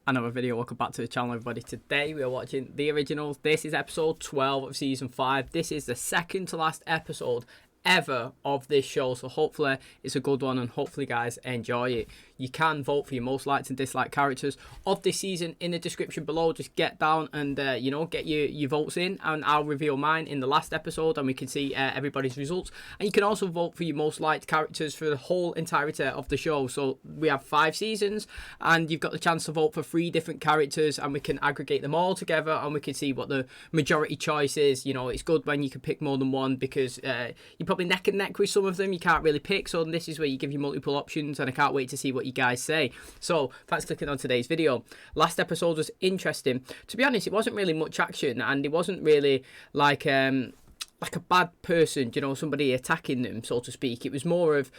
Another video. Welcome back to the channel, everybody. Today we are watching the originals. This is episode 12 of season 5. This is the second to last episode ever of this show, so hopefully it's a good one and hopefully guys enjoy it. You can vote for your most liked and disliked characters of this season in the description below. Just get down and you know, get your votes in, and I'll reveal mine in the last episode and we can see everybody's results. And you can also vote for your most liked characters for the whole entirety of the show. So we have 5 seasons and you've got the chance to vote for 3 different characters, and we can aggregate them all together and we can see what the majority choice is. You know, it's good when you can pick more than one, because you probably neck and neck with some of them you can't really pick, so this is where you give you multiple options, and I can't wait to see what you guys say. So thanks for clicking on today's video. Last episode was interesting. To be honest, it wasn't really much action, and it wasn't really like a bad person, you know, somebody attacking them, so to speak. It was more of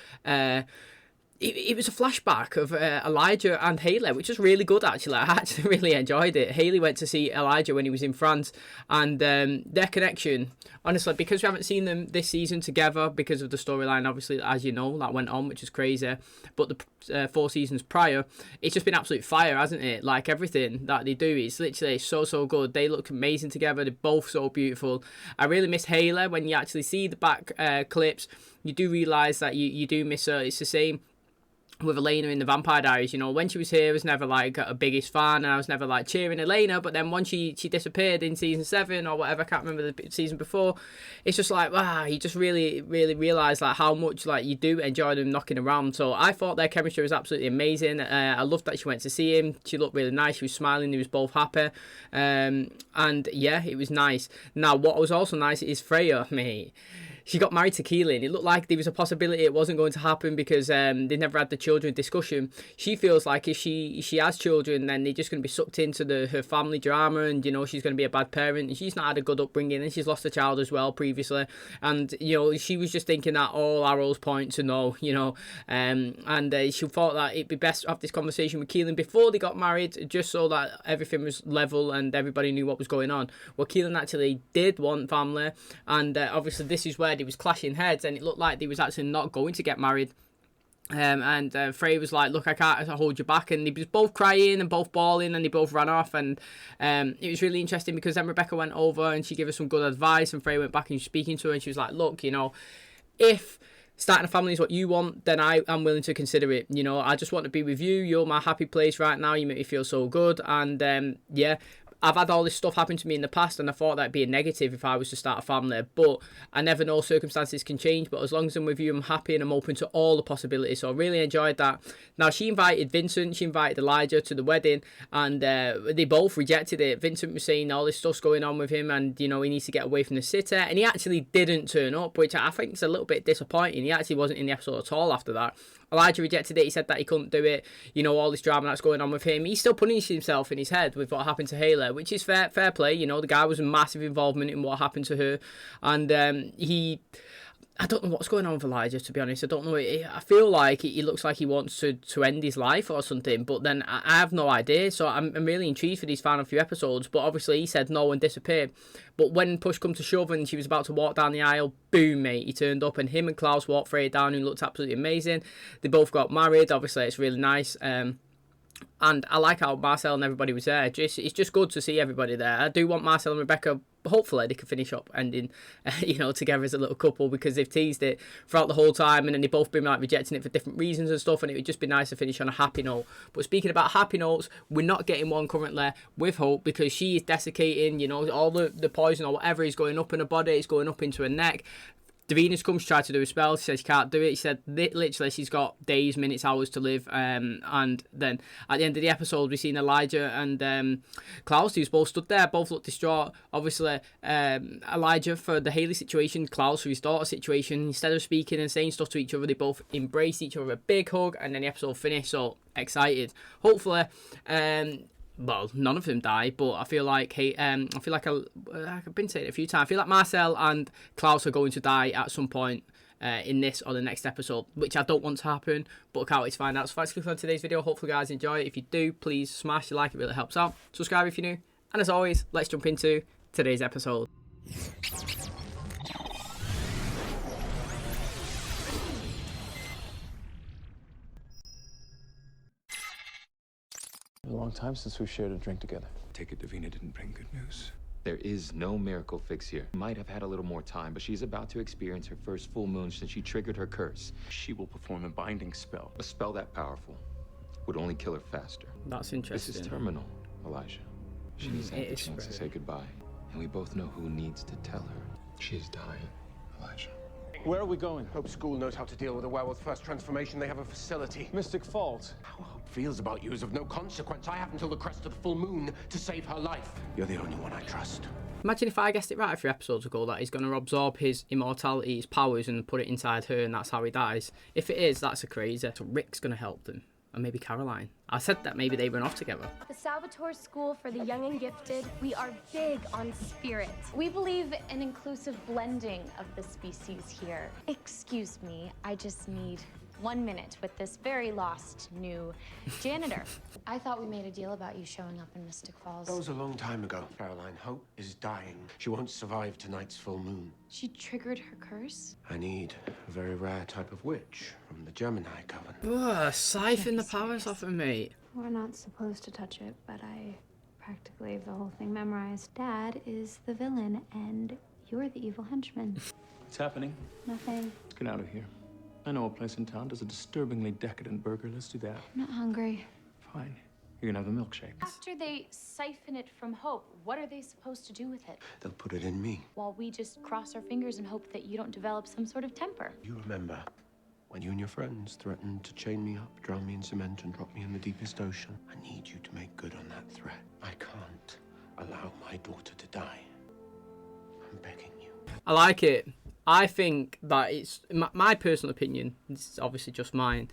it was a flashback of Elijah and Hayley, which was really good actually. I actually really enjoyed it. Hayley went to see Elijah when he was in France, and their connection, honestly, because we haven't seen them this season together because of the storyline, obviously, as you know, that went on, which is crazy. But the 4 seasons prior, it's just been absolute fire, hasn't it? Like, everything that they do is literally so good. They look amazing together. They're both so beautiful. I really miss Hayley. When you actually see the back clips, you do realise that you do miss her. It's the same with Elena in the Vampire Diaries. You know, when she was here, I was never like a biggest fan, and I was never like cheering Elena, but then once she disappeared in season 7 or whatever, I can't remember the season before, it's just like, wow, you just really realise like how much like you do enjoy them knocking around. So I thought their chemistry was absolutely amazing. I loved that she went to see him. She looked really nice, she was smiling, they was both happy, and yeah, it was nice. Now what was also nice is Freya, mate. She got married to Keelin. It looked like there was a possibility it wasn't going to happen because they never had the children discussion. She feels like if she has children, then they're just going to be sucked into her family drama, and, you know, she's going to be a bad parent. And she's not had a good upbringing, and she's lost a child as well previously. And, you know, she was just thinking that all arrows point to no, you know. And she thought that it'd be best to have this conversation with Keelin before they got married, just so that everything was level and everybody knew what was going on. Well, Keelin actually did want family, and obviously this is where they was clashing heads, and it looked like they was actually not going to get married. And Freya was like, look, I can't hold you back, and they was both crying and both bawling, and they both ran off. And it was really interesting because then Rebecca went over and she gave her some good advice, and Freya went back and she was speaking to her, and she was like, look, you know, if starting a family is what you want, then I am willing to consider it. You know, I just want to be with you. You're my happy place right now. You make me feel so good. And yeah, I've had all this stuff happen to me in the past, and I thought that'd be a negative if I was to start a family, but I never know, circumstances can change. But as long as I'm with you, I'm happy, and I'm open to all the possibilities. So I really enjoyed that. Now, she invited Vincent, she invited Elijah to the wedding, and they both rejected it. Vincent was saying all this stuff's going on with him, and, you know, he needs to get away from the city, and he actually didn't turn up, which I think is a little bit disappointing. He actually wasn't in the episode at all after that. Elijah rejected it. He said that he couldn't do it. You know, all this drama that's going on with him. He's still punishing himself in his head with what happened to Hayley, which is fair play. You know, the guy was a massive involvement in what happened to her. And I don't know what's going on with Elijah, to be honest. I don't know. I feel like he looks like he wants to end his life or something, but then I have no idea. So I'm really intrigued for these final few episodes. But obviously he said no and disappeared. But when push come to shove and she was about to walk down the aisle, boom, mate, he turned up, and him and KLAUS walked Freya down, who looked absolutely amazing. They both got married. Obviously, it's really nice. And I like how Marcel and everybody was there. It's just good to see everybody there. I do want Marcel and Rebecca, hopefully they can finish up ending, you know, together as a little couple, because they've teased it throughout the whole time, and then they've both been like rejecting it for different reasons and stuff, and it would just be nice to finish on a happy note. But speaking about happy notes, we're not getting one currently with Hope, because she is desiccating, you know, all the poison or whatever is going up in her body, it's going up into her neck. Davina's comes to try to do a spell. She says she can't do it. She said literally she's got days, minutes, hours to live. And then at the end of the episode, we've seen Elijah and KLAUS, who's both stood there, both looked distraught. Obviously, Elijah for the Hayley situation, KLAUS for his daughter situation. Instead of speaking and saying stuff to each other, they both embraced each other, a big hug, and then the episode finished. So excited. Hopefully, well, none of them die, but I feel like I've been saying it a few times. I feel like Marcel and KLAUS are going to die at some point in this or the next episode, which I don't want to happen, but I can't wait to find out. So thanks for clicking on today's video. Hopefully, you guys enjoy it. If you do, please smash the like; it really helps out. Subscribe if you're new, and as always, let's jump into today's episode. long time since we've shared a drink together. Take it Davina didn't bring good news. There is no miracle fix here. Might have had a little more time, but she's about to experience her first full moon since she triggered her curse. She will perform a binding spell. A spell that powerful would only kill her faster. That's interesting. This is terminal, Elijah. She needs to have the chance to say goodbye. And we both know who needs to tell her. She's dying, Elijah. Where are we going? Hope school knows how to deal with a werewolf first transformation. They have a facility. Mystic Falls. How Hope feels about you is of no consequence. I have until the crest of the full moon to save her life. You're the only one I trust. Imagine if I guessed it right a few episodes ago that he's going to absorb his immortality, his powers, and put it inside her, and that's how he dies. If it is, that's a crazy. So Rick's going to help them. And maybe Caroline. I said that maybe they run off together. The Salvatore School for the Young and Gifted, we are big on spirit. We believe in inclusive blending of the species here. Excuse me, I just need 1 minute with this very lost new janitor. I thought we made a deal about you showing up in Mystic Falls. That was a long time ago. Caroline, Hope is dying. She won't survive tonight's full moon. She triggered her curse? I need a very rare type of witch from the Gemini Coven. Ugh, siphon the powers off of me. We're not supposed to touch it, but I practically have the whole thing memorized. Dad is the villain, and you're the evil henchman. What's happening? Nothing. Let's get out of here. I know a place in town does a disturbingly decadent burger. Let's do that. I'm not hungry. Fine. You're gonna have a milkshake. After they siphon it from Hope, what are they supposed to do with it? They'll put it in me. While we just cross our fingers and hope that you don't develop some sort of temper. You remember when you and your friends threatened to chain me up, drown me in cement, and drop me in the deepest ocean? I need you to make good on that threat. I can't allow my daughter to die. I'm begging you. I like it. I think that it's my personal opinion. This is obviously just mine.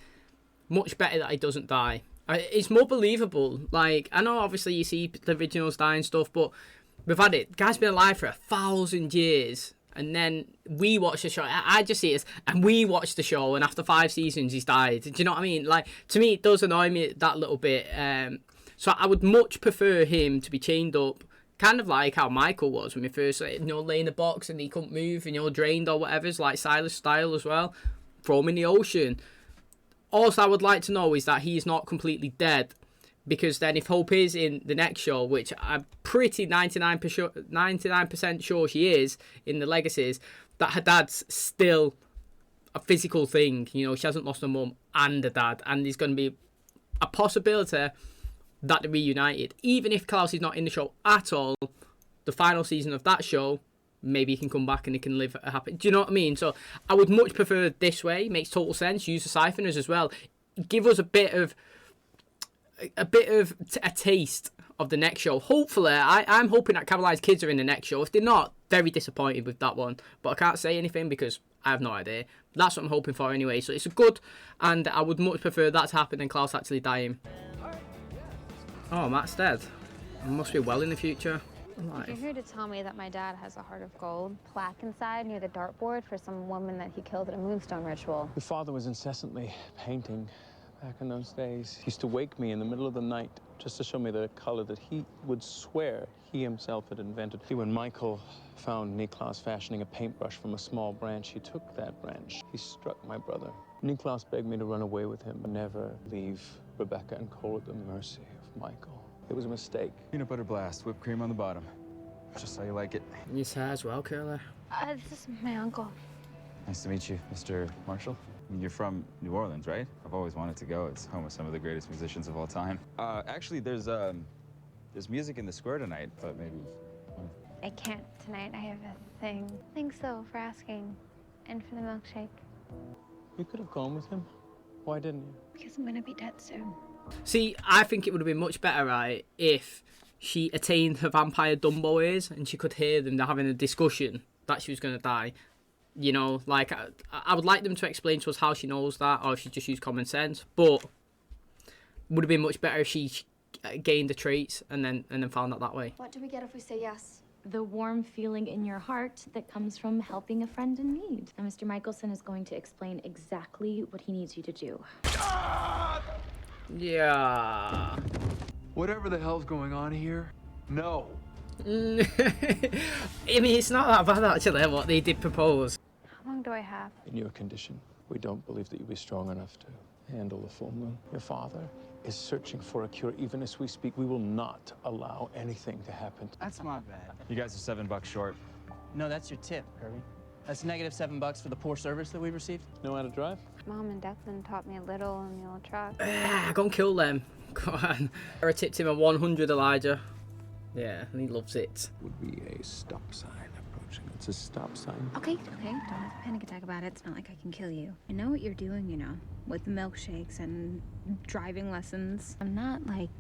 Much better that he doesn't die. It's more believable. Like, I know obviously you see the originals die and stuff, but we've had it. The guy's been alive for 1,000 years, and then we watch the show. I just see it as, and we watch the show, and after 5 seasons he's died. Do you know what I mean? Like, to me it does annoy me that little bit. So I would much prefer him to be chained up. Kind of like how Michael was when we first, lay in the box and he couldn't move and, drained or whatever. It's like Silas' style as well. Throw him in the ocean. Also, I would like to know is that he's not completely dead. Because then if Hope is in the next show, which I'm pretty 99% sure she is in the Legacies, that her dad's still a physical thing. She hasn't lost her mum and her dad. And there's going to be a possibility that they're reunited. Even if KLAUS is not in the show at all, the final season of that show, maybe he can come back and he can live a happy... Do you know what I mean? So I would much prefer it this way. Makes total sense. Use the siphoners as well. Give us a bit of a taste of the next show. Hopefully, I'm hoping that Caroline's kids are in the next show. If they're not, very disappointed with that one. But I can't say anything because I have no idea. That's what I'm hoping for anyway. So it's a good, and I would much prefer that to happen than KLAUS actually dying. Oh, Matt's dead. Must be well in the future. If you're here to tell me that my dad has a heart of gold plaque inside near the dartboard for some woman that he killed at a moonstone ritual. Your father was incessantly painting back in those days. He used to wake me in the middle of the night just to show me the color that he would swear he himself had invented. When Michael found Niklaus fashioning a paintbrush from a small branch, he took that branch. He struck my brother. Niklaus begged me to run away with him and never leave Rebecca and Cole at the mercy of Michael. It was a mistake. Peanut butter blast, whipped cream on the bottom. Just how you like it. Your hair as well, Curly. This is my uncle. Nice to meet you, Mr. Marshall. You're from New Orleans, right? I've always wanted to go. It's home of some of the greatest musicians of all time. Actually, there's music in the square tonight, but maybe... I can't tonight. I have a thing. Thanks, though, for asking. And for the milkshake. You could have gone with him. Why didn't you? Because I'm gonna be dead soon. See, I think it would have been much better, right, if she attained her vampire Dumbo ears and she could hear them having a discussion that she was going to die. Like, I would like them to explain to us how she knows that, or if she just used common sense. But it would have been much better if she gained the traits and then found out that way. What do we get if we say yes? The warm feeling in your heart that comes from helping a friend in need. And Mr. Michelson is going to explain exactly what he needs you to do. Yeah. Whatever the hell's going on here, no. I mean, it's not that bad, actually, what they did propose. How long do I have? In your condition, we don't believe that you'll be strong enough to handle the full moon. Your father is searching for a cure. Even as we speak, we will not allow anything to happen. That's my bad. You guys are $7 short. No, that's your tip, Kirby. That's negative $7 for the poor service that we received. Know how to drive? Mom and Declan taught me a little in the old truck. Go and kill them. Go on. I tipped him a 100, Elijah. Yeah, and he loves it. Would be a stop sign approaching. It's a stop sign. Okay, don't have a panic attack about it. It's not like I can kill you. I know what you're doing, you know, with the milkshakes and driving lessons. I'm not, like,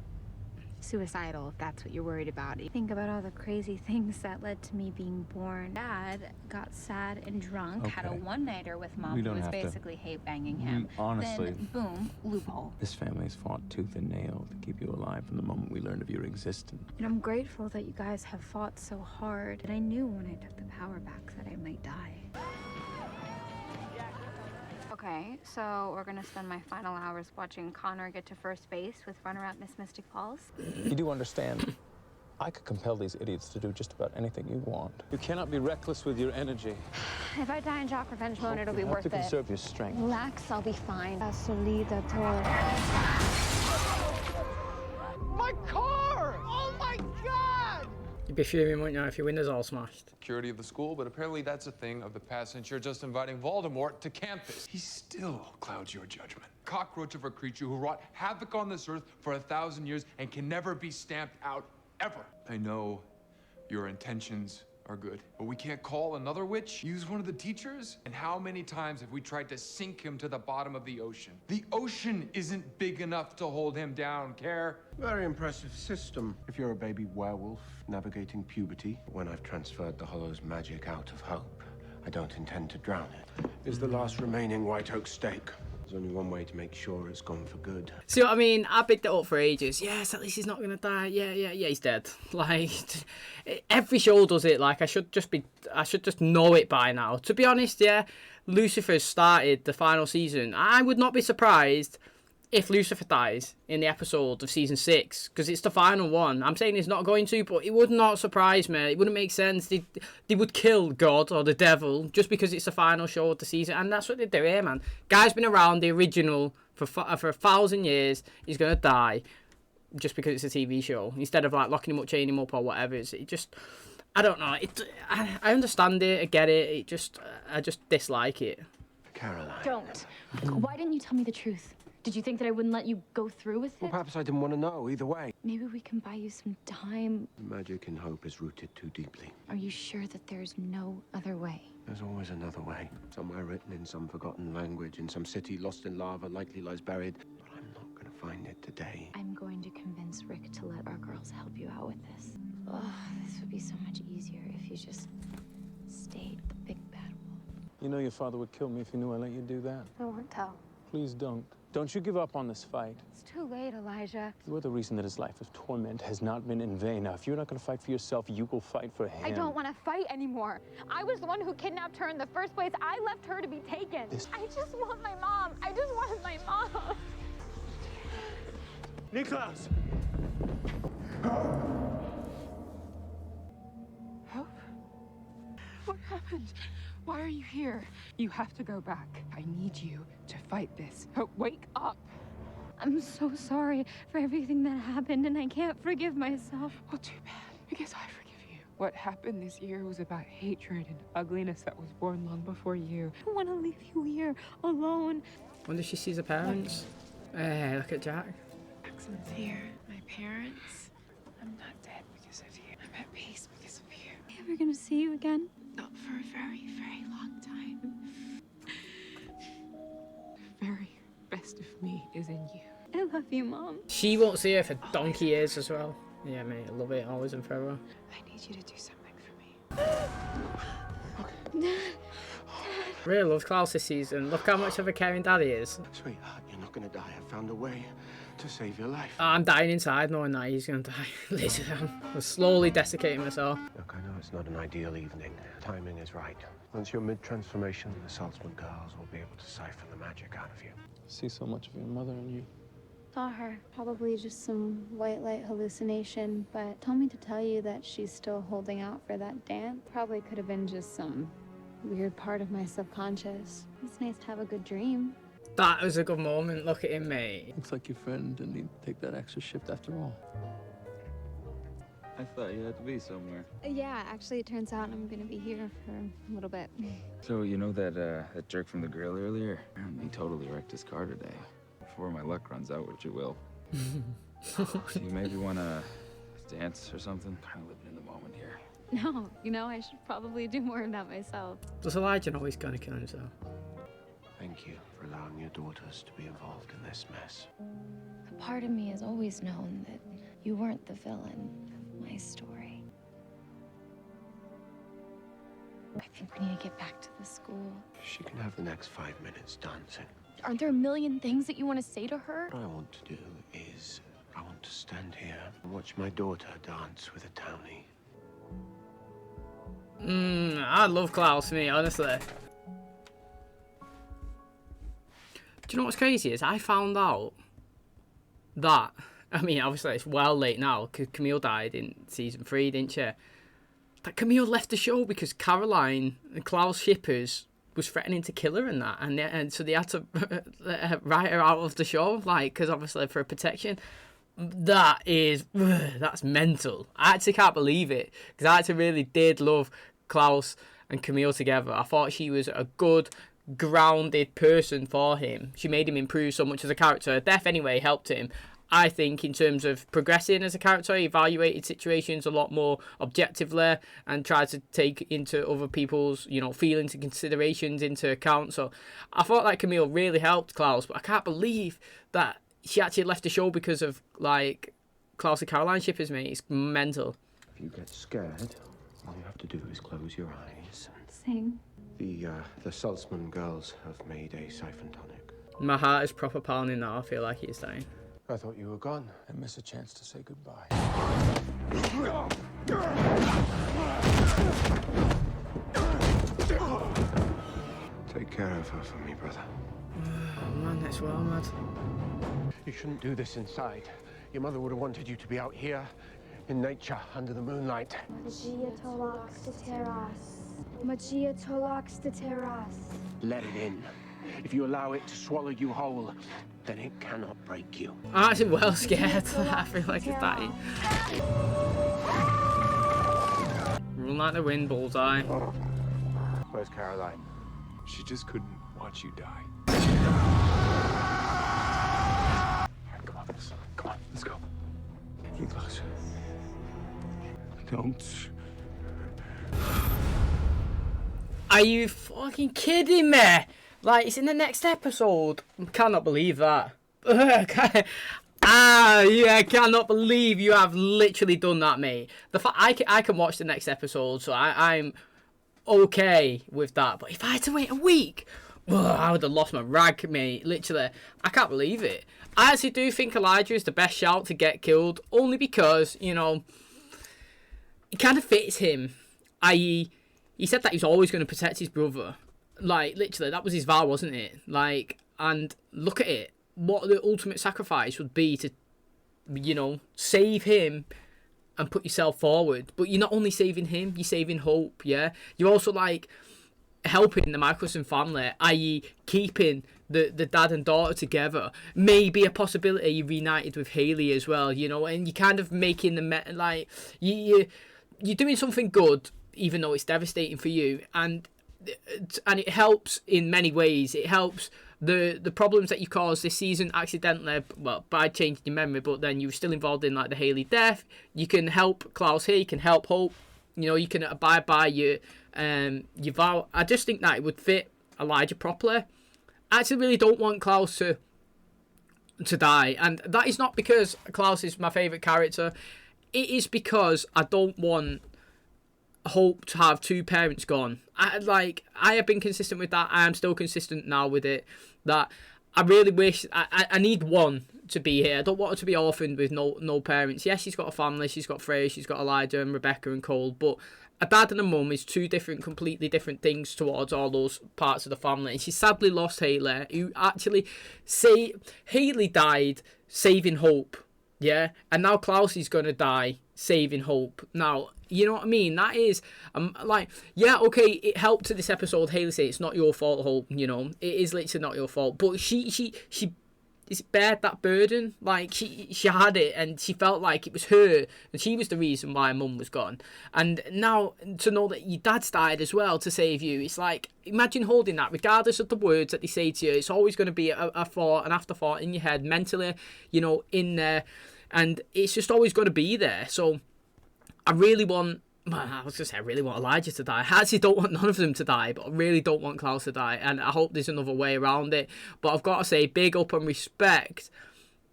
suicidal, if that's what you're worried about. Think about all the crazy things that led to me being born. Dad got sad and drunk, had a Okay. one-nighter with Mom, We who don't was have to- basically hate banging him. Honestly, Then, boom, loophole. this family's fought tooth and nail to keep you alive from the moment we learned of your existence. And I'm grateful that you guys have fought so hard. But I knew when I took the power back that I might die. Okay, so we're gonna spend my final hours watching Connor get to first base with runner-up Miss Mystic Falls. You do understand, I could compel these idiots to do just about anything you want. You cannot be reckless with your energy. If I die in shock revenge mode, it'll be You have worth to it. conserve your strength. Relax, I'll be fine. My car! Oh my God! You'd be fuming, wouldn't you, if your windows all smashed? Security of the school, but apparently that's a thing of the past since you're just inviting Voldemort to campus. He still clouds your judgment. Cockroach of a creature who wrought havoc on this earth for 1,000 years and can never be stamped out, ever. I know your intentions are good, but we can't call another witch, use one of the teachers? And how many times have we tried to sink him to the bottom of the ocean? The ocean isn't big enough to hold him down, Care. Very impressive system. If you're a baby werewolf navigating puberty, when I've transferred the Hollow's magic out of hope, I don't intend to drown it. Is the last remaining white oak stake. There's only one way to make sure it's gone for good. See what I mean? I picked it up for ages. Yes, at least he's not gonna die. Yeah, he's dead. Like, every show does it. Like, I should just know it by now. To be honest, yeah, Lucifer's started the final season. I would not be surprised if Lucifer dies in the episode of season 6, because it's the final one. I'm saying he's not going to, but it would not surprise me. It wouldn't make sense. They would kill God or the devil just because it's the final show of the season, and that's what they do here, man. Guy's been around, the original, for 1,000 years. He's gonna die just because it's a TV show, instead of like locking him up, chaining him up, or whatever. It just, I don't know. I understand it. I get it. I just dislike it. Caroline. Don't. Why didn't you tell me the truth? Did you think that I wouldn't let you go through with Well, it? perhaps I didn't want to know either way. Maybe we can buy you some time. Magic in hope is rooted too deeply. Are you sure that there's no other way? There's always another way. Somewhere written in some forgotten language, in some city lost in lava, likely lies buried. But I'm not going to find it today. I'm going to convince Rick to let our girls help you out with this. Oh, this would be so much easier if you just stayed the big bad wolf. You know your father would kill me if he knew I let you do that. I won't tell. Please don't. Don't you give up on this fight. It's too late, Elijah. You are the reason that his life of torment has not been in vain. Now, if you're not going to fight for yourself, you will fight for him. I don't want to fight anymore. I was the one who kidnapped her in the first place. I left her to be taken. I just want my mom. I just wanted my mom. Niklaus! Help? What happened? Why are you here? You have to go back. I need you to fight this. Hope, wake up! I'm so sorry for everything that happened, and I can't forgive myself. Well, too bad, because I forgive you. What happened this year was about hatred and ugliness that was born long before you. I don't want to leave you here alone. Wonder if she sees her parents. Hey, look at Jack. Jackson's here. My parents. I'm not dead because of you. I'm at peace because of you. Am I ever gonna see you again? Not for a very, very long time. The very best of me is in you. I love you, Mom. She won't see her for donkey years as well. Yeah, mate, I love it, always and forever. I need you to do something for me. Really love Klaus this season. Look how much of a caring dad he is. Sweetheart, you're not going to die. I found a way to save your life. I'm dying inside knowing that he's gonna die. Listen, I'm slowly desiccating myself. Look, I know it's not an ideal evening. Timing is right. Once you're mid-transformation, the Saltzman girls will be able to siphon the magic out of you. See so much of your mother in you. Saw her. Probably just some white light hallucination, but told me to tell you that she's still holding out for that dance. Probably could have been just some weird part of my subconscious. It's nice to have a good dream. That was a good moment. Look at him, mate. Looks like your friend didn't need to take that extra shift after all. I thought you had to be somewhere. Yeah, actually, it turns out I'm gonna be here for a little bit. So, you know that jerk from the grill earlier? He totally wrecked his car today. Before my luck runs out, which it will. So you maybe want to dance or something? Kind of living in the moment here. No, you know, I should probably do more of that myself. Does Elijah know he's going to kill himself? Thank you for allowing your daughters to be involved in this mess. A part of me has always known that you weren't the villain of my story. I think we need to get back to the school. She can have the next 5 minutes dancing. Aren't there a million things that you want to say to her? What I want to do is, I want to stand here and watch my daughter dance with a townie. I love Klaus, me, honestly. Do you know what's crazy is I found out that, I mean, obviously it's well late now because Camille died in season 3, didn't she? That Camille left the show because Caroline and Klaus shippers was threatening to kill her and that, and so they had to write her out of the show, like, because obviously for protection. That's mental. I actually can't believe it because I actually really did love Klaus and Camille together. I thought she was a good, grounded person for him. She made him improve so much as a character. Her death anyway helped him. I think in terms of progressing as a character, he evaluated situations a lot more objectively and tried to take into other people's, you know, feelings and considerations into account. So I thought that Camille really helped Klaus, but I can't believe that she actually left the show because of, like, Klaus and Caroline shippers, mate. It's mental. If you get scared, all you have to do is close your eyes. Sing. The Saltzman girls have made a siphon tonic. My heart is proper pounding now. I feel like it's dying. I thought you were gone. I miss a chance to say goodbye. Take care of her for me, brother. Oh man, that's well mad. You shouldn't do this inside. Your mother would have wanted you to be out here in nature under the moonlight. Magia tolax de terras. Magia tolax de terras. Let it in. If you allow it to swallow you whole, then it cannot break you. I'm actually well scared. I feel like it's dying. Run like the wind, bullseye. Where's Caroline? She just couldn't watch you die. Come on, come on, let's go. Niklas. Don't. Are you fucking kidding me? Like, it's in the next episode. I cannot believe that. I cannot believe you have literally done that, mate. The fact I can watch the next episode, so I'm okay with that. But if I had to wait a week, I would have lost my rag, mate. Literally, I can't believe it. I actually do think Elijah is the best shout to get killed, only because, you know, it kind of fits him. I.e., he said that he's always going to protect his brother. Like, literally, that was his vow, wasn't it? Like, and look at it. What the ultimate sacrifice would be to, you know, save him and put yourself forward. But you're not only saving him, you're saving Hope, yeah? You're also, like, helping the Michelson family, i.e. keeping the dad and daughter together. Maybe a possibility you're reunited with Hayley as well, you know? And you're kind of making the, like, you're doing something good, even though it's devastating for you. And it helps in many ways. It helps the problems that you caused this season accidentally, well, by changing your memory, but then you were still involved in, like, the Hayley death. You can help Klaus here, you can help Hope, you know, you can abide by your vow. I just think that it would fit Elijah properly. I actually really don't want Klaus to die, and that is not because Klaus is my favourite character. It is because I don't want Hope to have two parents gone. I have been consistent with that. I am still consistent now with it. That I really wish I need one to be here. I don't want her to be orphaned with no parents. Yes, she's got a family. She's got Freya. She's got Elijah and Rebecca and Cole. But a dad and a mum is two completely different things towards all those parts of the family. And she sadly lost Hayley, who actually Hayley died saving Hope. Yeah, and now Klaus is gonna die saving Hope. Now, You know what I mean? That is, like, yeah, okay, it helped to this episode. Hayley say it's not your fault, Hope. You know, it is literally not your fault. But she bared that burden. Like, she had it, and she felt like it was her, and she was the reason why Mum was gone. And now to know that your dad's died as well to save you, it's like, imagine holding that, regardless of the words that they say to you. It's always going to be a thought, an afterthought in your head, mentally, you know, in there, and it's just always going to be there. So I really want, well, I was going to say I really want Elijah to die. I actually don't want none of them to die, but I really don't want KLAUS to die, and I hope there's another way around it. But I've got to say, big up and respect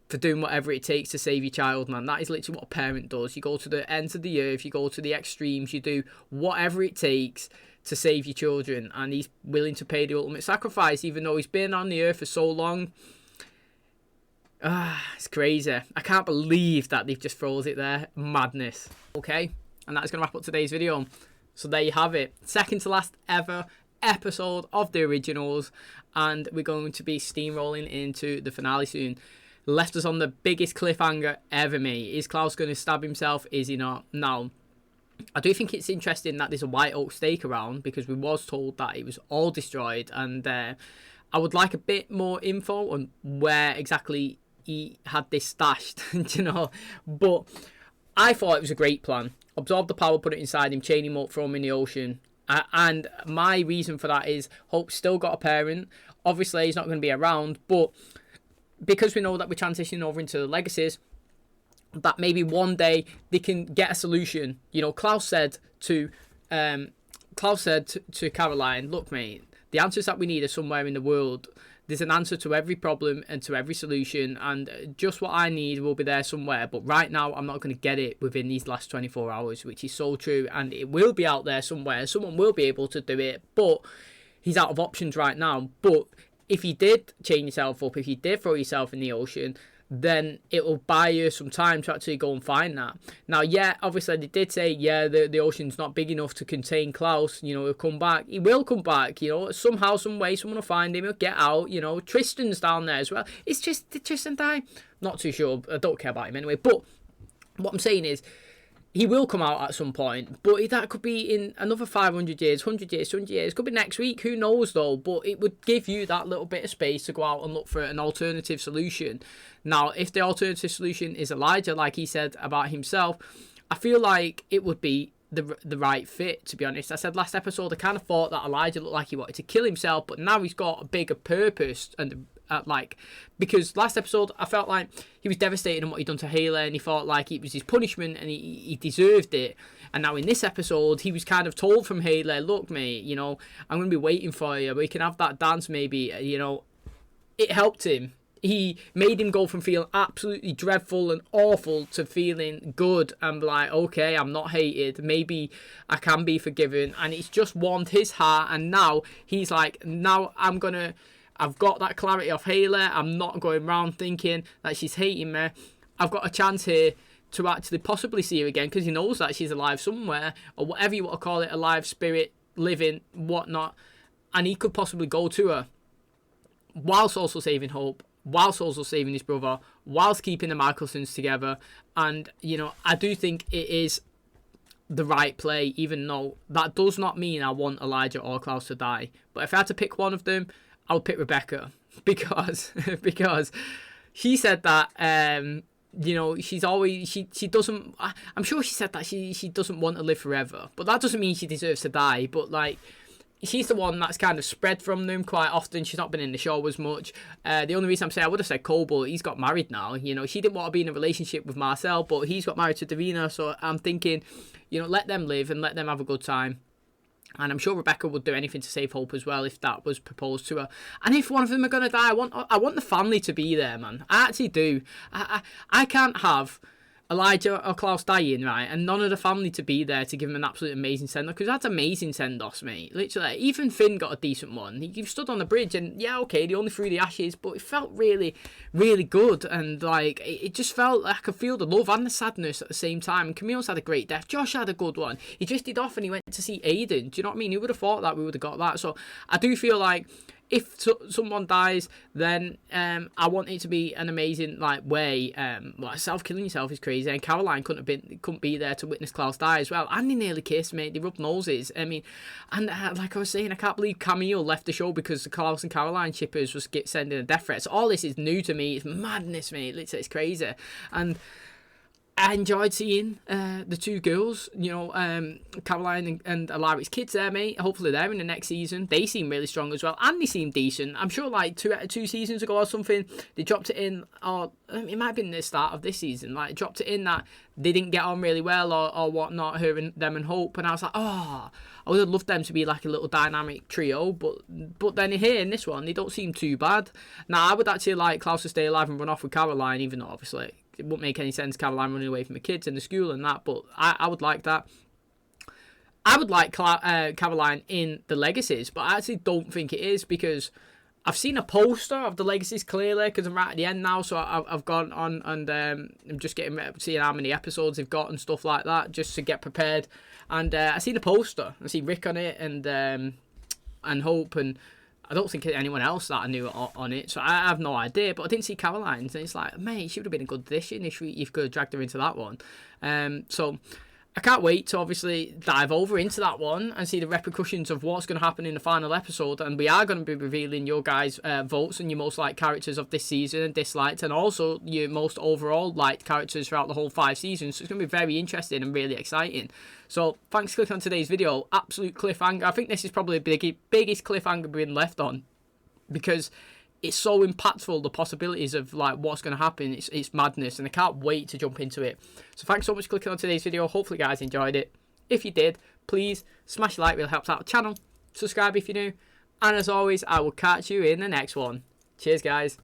for doing whatever it takes to save your child, man. That is literally what a parent does. You go to the ends of the earth, you go to the extremes, you do whatever it takes to save your children, and he's willing to pay the ultimate sacrifice, even though he's been on the earth for so long. It's crazy. I can't believe that they've just froze it there. Madness. Okay, and that's going to wrap up today's video. So there you have it. Second to last ever episode of the originals, and we're going to be steamrolling into the finale soon. Left us on the biggest cliffhanger ever made. Is KLAUS going to stab himself? Is he not? Now, I do think it's interesting that there's a White Oak stake around, because we was told that it was all destroyed, and I would like a bit more info on where exactly he had this stashed, you know. But I thought it was a great plan. Absorb the power, put it inside him, chain him up, throw him in the ocean. And my reason for that is Hope's still got a parent. Obviously, he's not going to be around, but because we know that we're transitioning over into the legacies, that maybe one day they can get a solution. You know, KLAUS said to Caroline, look, mate, the answers that we need are somewhere in the world. There's an answer to every problem and to every solution, and just what I need will be there somewhere. But right now, I'm not going to get it within these last 24 hours, which is so true. And it will be out there somewhere. Someone will be able to do it, but he's out of options right now. But if you did chain yourself up, if you did throw yourself in the ocean, then it will buy you some time to actually go and find that. Now, yeah, obviously they did say, yeah, the ocean's not big enough to contain KLAUS. You know, he'll come back. He will come back, you know, somehow, some way, someone will find him, he'll get out, you know. Tristan's down there as well. It's just, did Tristan die? Not too sure. I don't care about him anyway. But what I'm saying is, he will come out at some point, but that could be in another 500 years, 100 years, 200 years. It could be next week, who knows though, but it would give you that little bit of space to go out and look for an alternative solution. Now, if the alternative solution is Elijah, like he said about himself, I feel like it would be the right fit, to be honest. I said last episode, I kind of thought that Elijah looked like he wanted to kill himself, but now he's got a bigger purpose, and because last episode I felt like he was devastated on what he'd done to Hayley, and he felt like it was his punishment and he deserved it. And now in this episode, he was kind of told from Hayley, look, mate, you know, I'm going to be waiting for you, we can have that dance maybe, you know. It helped him. He made him go from feeling absolutely dreadful and awful to feeling good and like, okay, I'm not hated, maybe I can be forgiven. And it's just warmed his heart, and now he's like, now I've got that clarity of Hayley. I'm not going around thinking that she's hating me. I've got a chance here to actually possibly see her again, because he knows that she's alive somewhere, or whatever you want to call it, alive, spirit, living, whatnot. And he could possibly go to her, whilst also saving Hope, whilst also saving his brother, whilst keeping the Michelsons together. And, you know, I do think it is the right play, even though that does not mean I want Elijah or KLAUS to die. But if I had to pick one of them, I would pick Rebecca, because she said that, you know, she's always, she doesn't, I'm sure she said that she doesn't want to live forever, but that doesn't mean she deserves to die. But like, she's the one that's kind of spread from them quite often. She's not been in the show as much. The only reason I'm saying, I would have said Cole, but he's got married now. You know, she didn't want to be in a relationship with Marcel, but he's got married to Davina. So I'm thinking, you know, let them live and let them have a good time. And I'm sure Rebecca would do anything to save Hope as well if that was proposed to her. And if one of them are going to die, I want the family to be there, man. I actually do. I can't have Elijah or KLAUS dying, right, and none of the family to be there to give him an absolute amazing send-off, because that's amazing send-offs, mate. Literally, even Finn got a decent one. He stood on the bridge, and yeah, okay, they only threw the ashes, but it felt really, really good, and like, it just felt like I could feel the love and the sadness at the same time. And Camille's had a great death. Josh had a good one. He drifted off and he went to see Aiden. Do you know what I mean? Who would have thought that we would have got that? So I do feel like if someone dies, then I want it to be an amazing like way. Like self-killing yourself is crazy, and Caroline couldn't be there to witness KLAUS die as well. And they nearly kissed, mate. They rubbed noses. I mean, and like I was saying, I can't believe Camille left the show because the KLAUS and Caroline shippers was sending a death threat. So all this is new to me. It's madness, mate. It's crazy, and I enjoyed seeing the two girls, you know, Caroline and Alari's kids there, mate. Hopefully they're in the next season. They seem really strong as well, and they seem decent. I'm sure like two seasons ago or something, they dropped it in, or it might have been the start of this season, like dropped it in that they didn't get on really well or whatnot, her and them and Hope, and I was like, oh, I would have loved them to be like a little dynamic trio, but then here in this one, they don't seem too bad. Now, I would actually like KLAUS to stay alive and run off with Caroline, even though obviously it wouldn't make any sense, Caroline running away from the kids in the school and that, but I would like that. I would like Caroline in the Legacies, but I actually don't think it is, because I've seen a poster of the Legacies clearly, because I'm right at the end now, so I've gone on and I'm just seeing how many episodes they've got and stuff like that, just to get prepared. And I've seen a poster. I see Rick on it and Hope, and I don't think anyone else that I knew on it, so I have no idea. But I didn't see Caroline's, and it's like, mate, she would have been a good addition if you could have dragged her into that one. So I can't wait to obviously dive over into that one and see the repercussions of what's going to happen in the final episode. And we are going to be revealing your guys' votes and your most liked characters of this season and disliked, and also your most overall liked characters throughout the whole 5 seasons. So it's going to be very interesting and really exciting. So thanks for clicking on today's video. Absolute cliffhanger. I think this is probably the biggest cliffhanger we've been left on, because it's so impactful, the possibilities of like what's going to happen. It's madness, and I can't wait to jump into it. So thanks so much for clicking on today's video. Hopefully you guys enjoyed it. If you did, please smash a like, really helps out the channel. Subscribe if you're new, and as always, I will catch you in the next one. Cheers, guys.